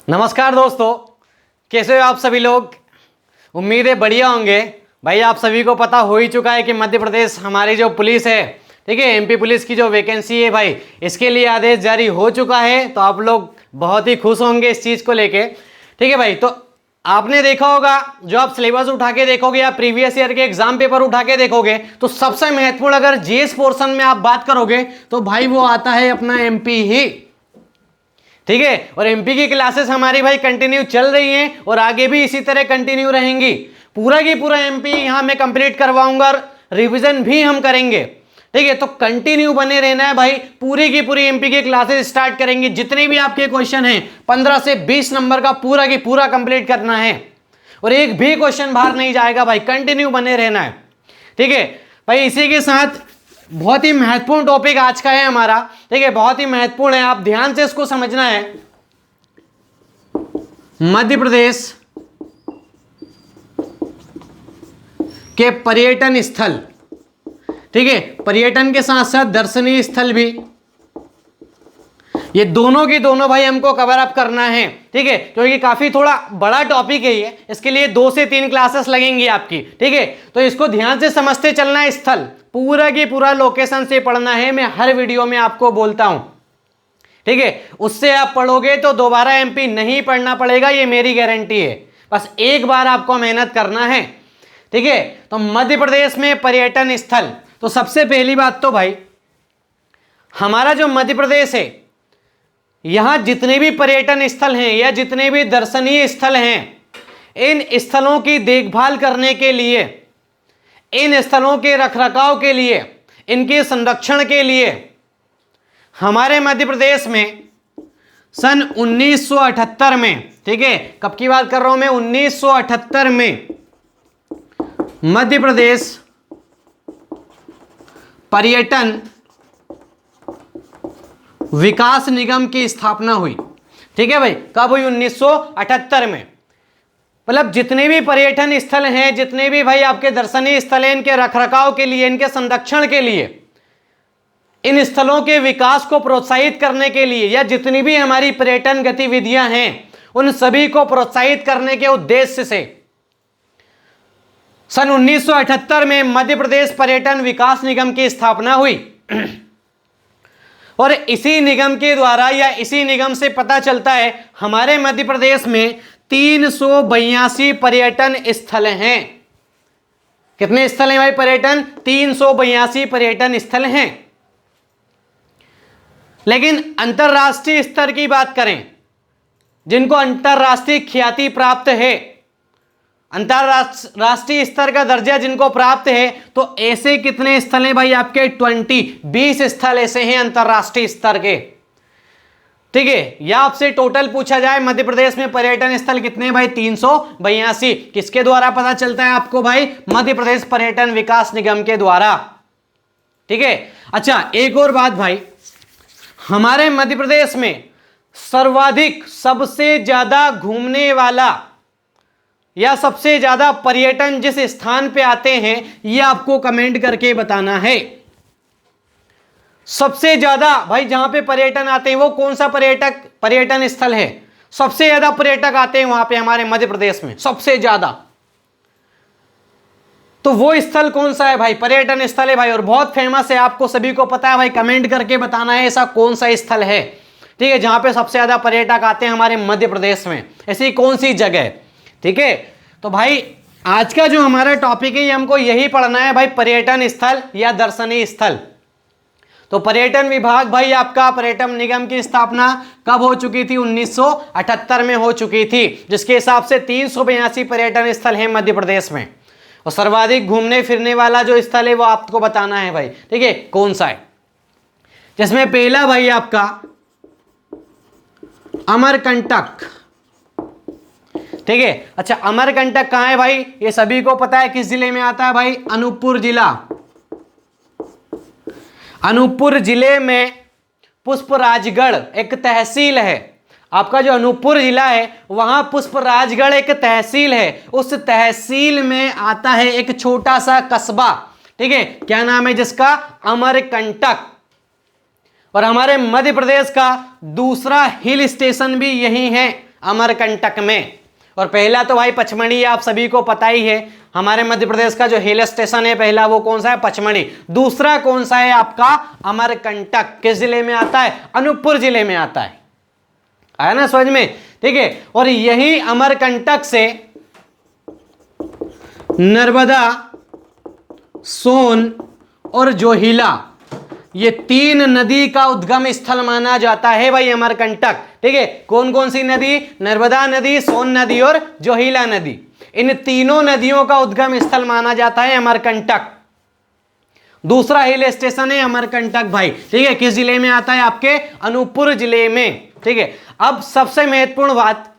नमस्कार दोस्तों, कैसे हो आप सभी लोग। उम्मीद है बढ़िया होंगे। भाई आप सभी को पता हो ही चुका है कि मध्य प्रदेश हमारी जो पुलिस है, ठीक है, एमपी पुलिस की जो वैकेंसी है भाई, इसके लिए आदेश जारी हो चुका है। तो आप लोग बहुत ही खुश होंगे इस चीज़ को लेके, ठीक है भाई। तो आपने देखा होगा, जो आप सिलेबस उठा के देखोगे या प्रीवियस ईयर के एग्जाम पेपर उठा के देखोगे, तो सबसे महत्वपूर्ण अगर जीएस पोर्शन में आप बात करोगे तो भाई वो आता है अपना एमपी ही, ठीक है। और एमपी की क्लासेस हमारी भाई कंटिन्यू चल रही हैं और आगे भी इसी तरह कंटिन्यू रहेंगी। पूरा की पूरा एमपी यहां मैं कंप्लीट करवाऊंगा और रिवीजन भी हम करेंगे, ठीक है। तो कंटिन्यू बने रहना है भाई। पूरी की पूरी एमपी की क्लासेस स्टार्ट करेंगे। जितने भी आपके क्वेश्चन हैं 15 से 20 नंबर का पूरा की पूरा कंप्लीट करना है और एक भी क्वेश्चन बाहर नहीं जाएगा भाई। कंटिन्यू बने रहना है, ठीक है भाई। इसी के साथ बहुत ही महत्वपूर्ण टॉपिक आज का है हमारा, ठीक है, बहुत ही महत्वपूर्ण है, आप ध्यान से इसको समझना है। मध्य प्रदेश के पर्यटन स्थल, ठीक है, पर्यटन के साथ साथ दर्शनीय स्थल भी, ये दोनों की दोनों भाई हमको कवर अप करना है, ठीक है। क्योंकि काफी थोड़ा बड़ा टॉपिक है ये, इसके लिए 2 से 3 क्लासेस लगेंगी आपकी, ठीक है। तो इसको ध्यान से समझते चलना है। स्थल पूरा की पूरा लोकेशन से पढ़ना है, मैं हर वीडियो में आपको बोलता हूं, ठीक है। उससे आप पढ़ोगे तो दोबारा एमपी नहीं पढ़ना पड़ेगा, ये मेरी गारंटी है। बस एक बार आपको मेहनत करना है, ठीक है। तो मध्य प्रदेश में पर्यटन स्थल, तो सबसे पहली बात तो भाई हमारा जो मध्य प्रदेश है, यहां जितने भी पर्यटन स्थल हैं या जितने भी दर्शनीय स्थल हैं, इन स्थलों की देखभाल करने के लिए, इन स्थलों के रखरखाव के लिए, इनके संरक्षण के लिए हमारे मध्य प्रदेश में सन 1978 में, ठीक है, कब की बात कर रहा हूं मैं, 1978 में मध्य प्रदेश पर्यटन विकास निगम की स्थापना हुई, ठीक है भाई। कब हुई? 1978 में। मतलब जितने भी पर्यटन स्थल हैं, जितने भी भाई आपके दर्शनीय स्थल हैं, इनके रखरखाव के लिए, इनके संरक्षण के लिए, इन स्थलों के विकास को प्रोत्साहित करने के लिए, या जितनी भी हमारी पर्यटन गतिविधियां हैं उन सभी को प्रोत्साहित करने के उद्देश्य से सन 1978 में मध्य प्रदेश पर्यटन विकास निगम की स्थापना हुई। और इसी निगम के द्वारा, या इसी निगम से पता चलता है हमारे मध्य प्रदेश में 382 पर्यटन स्थल हैं। कितने स्थल हैं भाई पर्यटन? 382 पर्यटन स्थल हैं। लेकिन अंतरराष्ट्रीय स्तर की बात करें, जिनको अंतरराष्ट्रीय ख्याति प्राप्त है, अंतरराष्ट्रीय स्तर का दर्जा जिनको प्राप्त है, तो ऐसे कितने स्थल हैं भाई आपके? 20 स्थल ऐसे हैं अंतरराष्ट्रीय स्तर के, ठीक है। या आपसे टोटल पूछा जाए मध्य प्रदेश में पर्यटन स्थल कितने भाई? 382। किसके द्वारा पता चलता है आपको भाई? मध्य प्रदेश पर्यटन विकास निगम के द्वारा, ठीक है। अच्छा, एक और बात भाई, हमारे मध्य प्रदेश में सर्वाधिक, सबसे ज्यादा घूमने वाला या सबसे ज्यादा पर्यटन जिस स्थान पे आते हैं, ये आपको कमेंट करके बताना है। सबसे ज्यादा भाई जहां पे पर्यटन आते हैं वो कौन सा पर्यटन स्थल है? सबसे ज्यादा पर्यटक आते हैं वहां पे हमारे मध्य प्रदेश में, सबसे ज्यादा। तो वो स्थल कौन सा है भाई? पर्यटन स्थल है भाई, और बहुत फेमस है, आपको सभी को पता है भाई। कमेंट करके बताना है ऐसा कौन सा स्थल है, ठीक है, जहां पे सबसे ज्यादा पर्यटक आते हैं हमारे मध्य प्रदेश में, ऐसी कौन सी जगह, ठीक है। तो भाई आज का जो हमारा टॉपिक है, ये हमको यही पढ़ना है भाई, पर्यटन स्थल या दर्शनीय स्थल। तो पर्यटन विभाग भाई आपका, पर्यटन निगम की स्थापना कब हो चुकी थी? 1978 में हो चुकी थी, जिसके हिसाब से 382 पर्यटन स्थल हैं मध्य प्रदेश में। और सर्वाधिक घूमने फिरने वाला जो स्थल है वो आपको बताना है भाई, ठीक है, कौन सा है। जिसमें पहला भाई आपका अमरकंटक, ठीक है। अच्छा, अमरकंटक कहां है भाई? ये सभी को पता है, किस जिले में आता है भाई? अनूपपुर जिला। अनूपपुर जिले में पुष्पराजगढ़ एक तहसील है। आपका जो अनूपपुर जिला है वहां पुष्पराजगढ़ एक तहसील है। उस तहसील में आता है एक छोटा सा कस्बा, ठीक है, क्या नाम है जिसका? अमरकंटक। और हमारे मध्य प्रदेश का दूसरा हिल स्टेशन भी यही है, अमरकंटक में। और पहला तो भाई पचमढ़ी आप सभी को पता ही है, हमारे मध्य प्रदेश का जो हिल स्टेशन है पहला वो कौन सा है, पचमढ़ी। दूसरा कौन सा है आपका, अमरकंटक। किस जिले में आता है, अनूपपुर जिले में आता है। आया ना समझ में, ठीक है। और यही अमरकंटक से नर्मदा, सोन और जोहिला, ये 3 नदी का उद्गम स्थल माना जाता है भाई अमरकंटक, ठीक है। कौन कौन सी नदी, नर्मदा नदी, सोन नदी और जोहिला नदी, इन तीनों नदियों का उद्गम स्थल माना जाता है अमरकंटक। दूसरा हिल स्टेशन है अमरकंटक भाई, ठीक है। किस जिले में आता है, आपके अनूपपुर जिले में, ठीक है। अब सबसे महत्वपूर्ण बात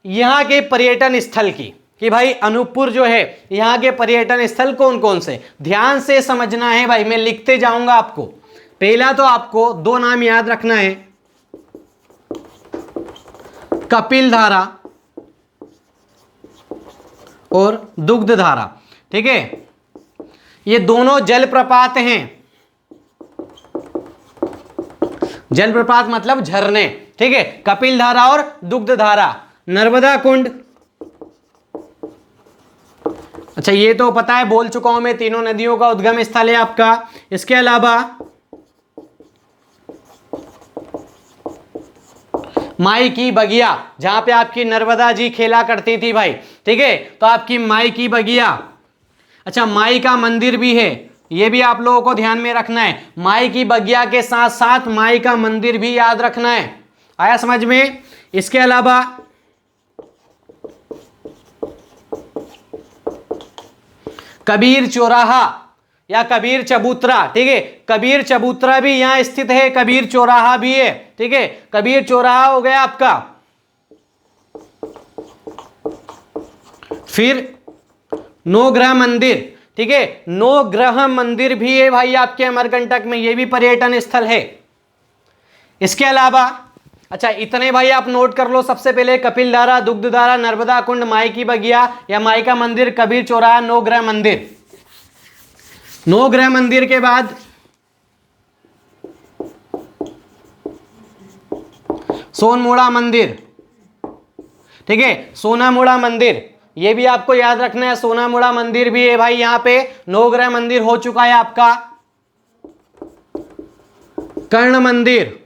यहाँ के पर्यटन स्थल की, कि भाई अनूपपुर जो है यहाँ के पर्यटन स्थल कौन कौन से, ध्यान से समझना है भाई, मैं लिखते जाऊंगा आपको। पहला तो आपको 2 नाम याद रखना है, कपिलधारा और दुग्धधारा, ठीक है। ये दोनों जलप्रपात हैं, जलप्रपात मतलब झरने, ठीक है। कपिलधारा और दुग्धधारा, नर्मदा कुंड, अच्छा ये तो पता है, बोल चुका हूं मैं, तीनों नदियों का उद्गम स्थल है आपका। इसके अलावा माई की बगिया, जहां पे आपकी नर्मदा जी खेला करती थी भाई, ठीक है, तो आपकी माई की बगिया। अच्छा माई का मंदिर भी है, ये भी आप लोगों को ध्यान में रखना है। माई की बगिया के साथ साथ माई का मंदिर भी याद रखना है। आया समझ में। इसके अलावा कबीर चौराहा या कबीर चबूतरा, ठीक है, कबीर चबूतरा भी यहां स्थित है, कबीर चौराहा भी है, ठीक है। कबीर चौराहा हो गया आपका। फिर नौग्रह मंदिर, ठीक है, नौग्रह मंदिर भी है भाई आपके अमरकंटक में, ये भी पर्यटन स्थल है। इसके अलावा अच्छा इतने भाई आप नोट कर लो, सबसे पहले कपिलधारा, दुग्धधारा, नर्मदा कुंड, माई की बगिया या माई का मंदिर, कबीर चौराहा, नौग्रह मंदिर। नौग्रह मंदिर के बाद सोनमुड़ा मंदिर, ठीक है, सोनामुड़ा मंदिर, ये भी आपको याद रखना है, सोनामुड़ा मंदिर भी है भाई यहाँ पे। नौग्रह मंदिर हो चुका है आपका। कर्ण मंदिर,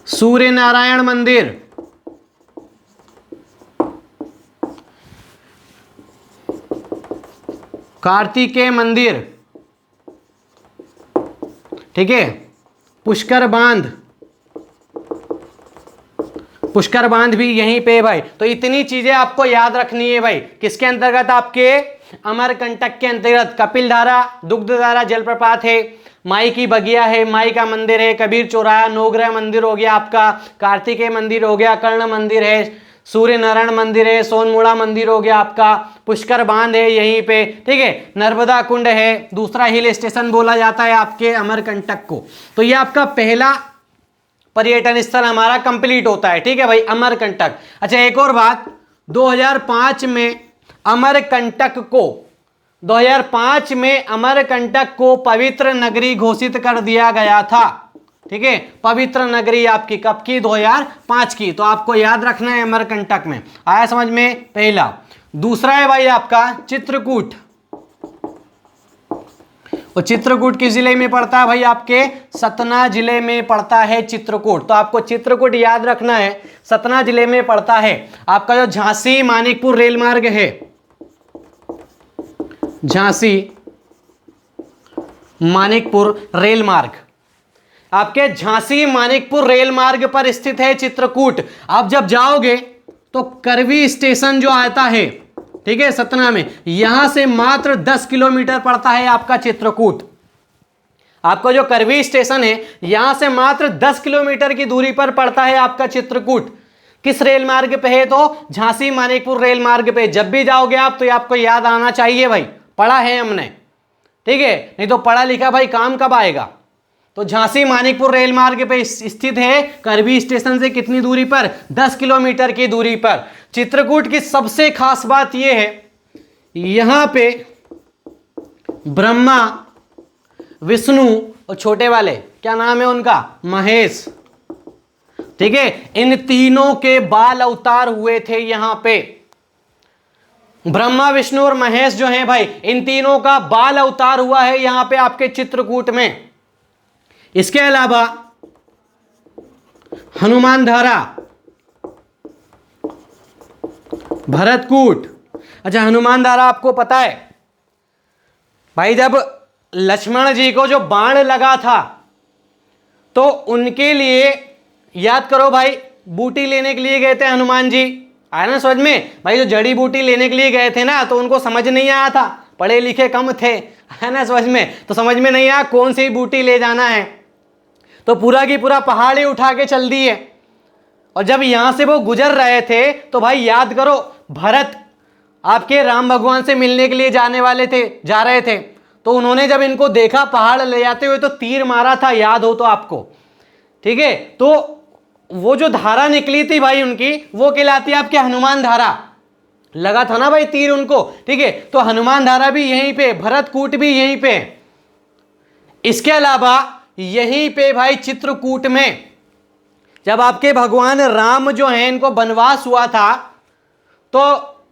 सूर्य नारायण मंदिर, कार्तिकेय मंदिर, ठीक है, पुष्कर बांध, पुष्कर बांध भी यहीं पे है भाई। तो इतनी चीजें आपको याद रखनी है भाई, किसके अंतर्गत, आपके अमरकंटक के अंतर्गत। कपिलधारा, दुग्धधारा जलप्रपात है, माई की बगिया है, माई का मंदिर है, कबीर चौराहा, नौग्रह मंदिर हो गया आपका, कार्तिकेय मंदिर हो गया, कर्ण मंदिर है, सूर्य नारायण मंदिर है, सोनमुड़ा मंदिर हो गया आपका, पुष्कर बांध है यहीं पे, ठीक है, नर्मदा कुंड है, दूसरा हिल स्टेशन बोला जाता है आपके अमरकंटक को। तो ये आपका पहला पर्यटन स्थल हमारा कंप्लीट होता है, ठीक है भाई, अमरकंटक। अच्छा एक और बात, 2005 में अमरकंटक को पवित्र नगरी घोषित कर दिया गया था, ठीक है। पवित्र नगरी आपकी कब की, 2005 की। तो आपको याद रखना है अमरकंटक में। आया समझ में, पहला। दूसरा है भाई आपका चित्रकूट, और चित्रकूट किस जिले में पड़ता है भाई, आपके सतना जिले में पड़ता है चित्रकूट। तो आपको चित्रकूट याद रखना है, सतना जिले में पड़ता है। आपका जो झांसी मानिकपुर रेल मार्ग है, झांसी मानिकपुर रेल मार्ग, आपके झांसी मानिकपुर रेल मार्ग पर स्थित है चित्रकूट। आप जब जाओगे तो करवी स्टेशन जो आता है, ठीक है, सतना में, यहां से मात्र 10 किलोमीटर पड़ता है आपका चित्रकूट। आपका जो करवी स्टेशन है यहां से मात्र 10 किलोमीटर की दूरी पर पड़ता है आपका चित्रकूट। किस रेल मार्ग पे है, तो झांसी मानिकपुर रेल मार्ग पे। जब भी जाओगे आप तो ये आपको याद आना चाहिए भाई, पढ़ा है हमने, ठीक है, नहीं तो पढ़ा लिखा भाई काम कब आएगा। तो झांसी मानिकपुर रेल मार्ग पे स्थित है, करवी स्टेशन से कितनी दूरी पर, 10 किलोमीटर की दूरी पर। चित्रकूट की सबसे खास बात यह है, यहां पे ब्रह्मा, विष्णु और छोटे वाले क्या नाम है उनका, महेश, ठीक है, इन तीनों के बाल अवतार हुए थे यहां पे। ब्रह्मा विष्णु और महेश जो हैं भाई, इन तीनों का बाल अवतार हुआ है यहां पे आपके चित्रकूट में। इसके अलावा हनुमान धारा, भरतकूट। अच्छा, हनुमान धारा आपको पता है भाई, जब लक्ष्मण जी को जो बाण लगा था तो उनके लिए, याद करो भाई, बूटी लेने के लिए गए थे हनुमान जी, आया ना समझ में भाई। जो जड़ी बूटी लेने के लिए गए थे ना, तो उनको समझ नहीं आया था, पढ़े लिखे कम थे, है ना समझ में, तो समझ में नहीं आया कौन सी बूटी ले जाना है, तो पूरा की पूरा पहाड़ ही उठा के चल दिए। और जब यहां से वो गुजर रहे थे तो भाई याद करो, भरत आपके राम भगवान से मिलने के लिए जा रहे थे, तो उन्होंने जब इनको देखा पहाड़ ले जाते हुए तो तीर मारा था, याद हो तो आपको, ठीक है। तो वो जो धारा निकली थी भाई उनकी, वो कहलाती है आपके हनुमान धारा। लगा था ना भाई तीर उनको, ठीक है, तो हनुमान धारा भी यहीं पे, भरतकूट भी यहीं पे। इसके अलावा यहीं पे भाई चित्रकूट में जब आपके भगवान राम जो हैं, इनको वनवास हुआ था, तो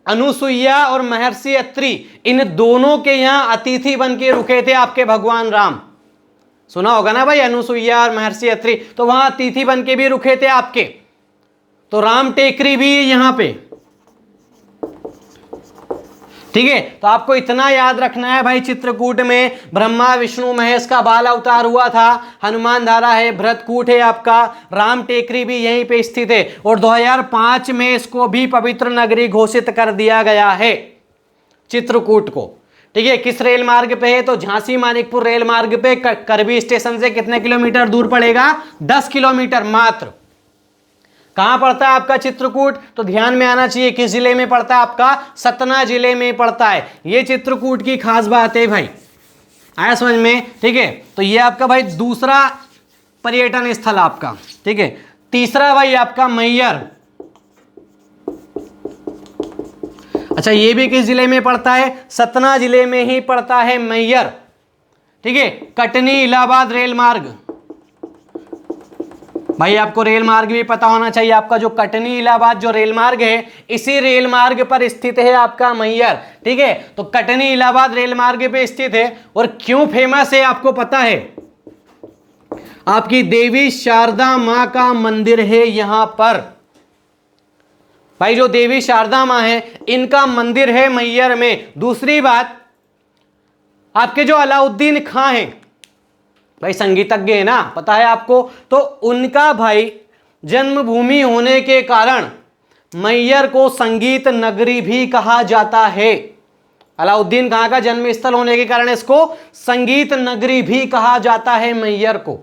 अनुसुईया और महर्षि अत्रि, इन दोनों के यहां अतिथि बन के रुके थे आपके भगवान राम। सुना होगा ना भाई, अनुसुईया और महर्षि अत्रि, तो वहां अतिथि बन के भी रुके थे आपके। तो राम टेकरी भी यहां पे, ठीक है। तो आपको इतना याद रखना है भाई, चित्रकूट में ब्रह्मा विष्णु महेश का बाल अवतार हुआ था, हनुमान धारा है, भरतकूट है आपका, राम टेकरी भी यहीं पे स्थित है, और 2005 में इसको भी पवित्र नगरी घोषित कर दिया गया है चित्रकूट को, ठीक है। किस रेल मार्ग पे है, तो झांसी मानिकपुर रेल मार्ग पे, करबी स्टेशन से कितने किलोमीटर दूर पड़ेगा, 10 किलोमीटर मात्र। कहां पड़ता है आपका चित्रकूट, तो ध्यान में आना चाहिए किस जिले में पड़ता है आपका, सतना जिले में पड़ता है। ये चित्रकूट की खास बात है भाई, आया समझ में, ठीक है। तो ये आपका भाई दूसरा पर्यटन स्थल आपका, ठीक है। तीसरा भाई आपका मैहर। अच्छा, ये भी किस जिले में पड़ता है, सतना जिले में ही पड़ता है मैहर, ठीक है। कटनी इलाहाबाद रेल मार्ग, भाई आपको रेल मार्ग भी पता होना चाहिए। आपका जो कटनी इलाहाबाद जो रेल मार्ग है, इसी रेल मार्ग पर स्थित है आपका मैहर, ठीक है। तो कटनी इलाहाबाद रेल मार्ग पे स्थित है, और क्यों फेमस है आपको पता है, आपकी देवी शारदा मां का मंदिर है यहां पर। भाई जो देवी शारदा मां है, इनका मंदिर है मैहर में। दूसरी बात, आपके जो अलाउद्दीन खां हैं भाई, संगीतज्ञ है ना, पता है आपको, तो उनका भाई जन्मभूमि होने के कारण मैहर को संगीत नगरी भी कहा जाता है। अलाउद्दीन खां का जन्म स्थल होने के कारण इसको संगीत नगरी भी कहा जाता है मैहर को।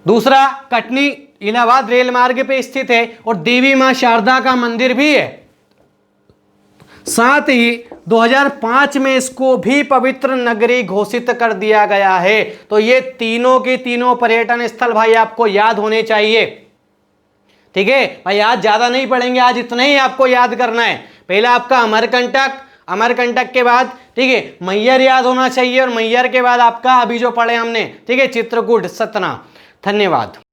दूसरा, कटनी इलाहाबाद रेल मार्ग पे स्थित है, और देवी मां शारदा का मंदिर भी है। साथ ही 2005 में इसको भी पवित्र नगरी घोषित कर दिया गया है। तो ये तीनों के तीनों पर्यटन स्थल भाई आपको याद होने चाहिए, ठीक है भाई। आज ज्यादा नहीं पढ़ेंगे, आज इतना ही आपको याद करना है। पहला आपका अमरकंटक, अमरकंटक के बाद, ठीक है, मैहर याद होना चाहिए, और मैहर के बाद आपका अभी जो पढ़े हमने, ठीक है, चित्रकूट, सतना। धन्यवाद।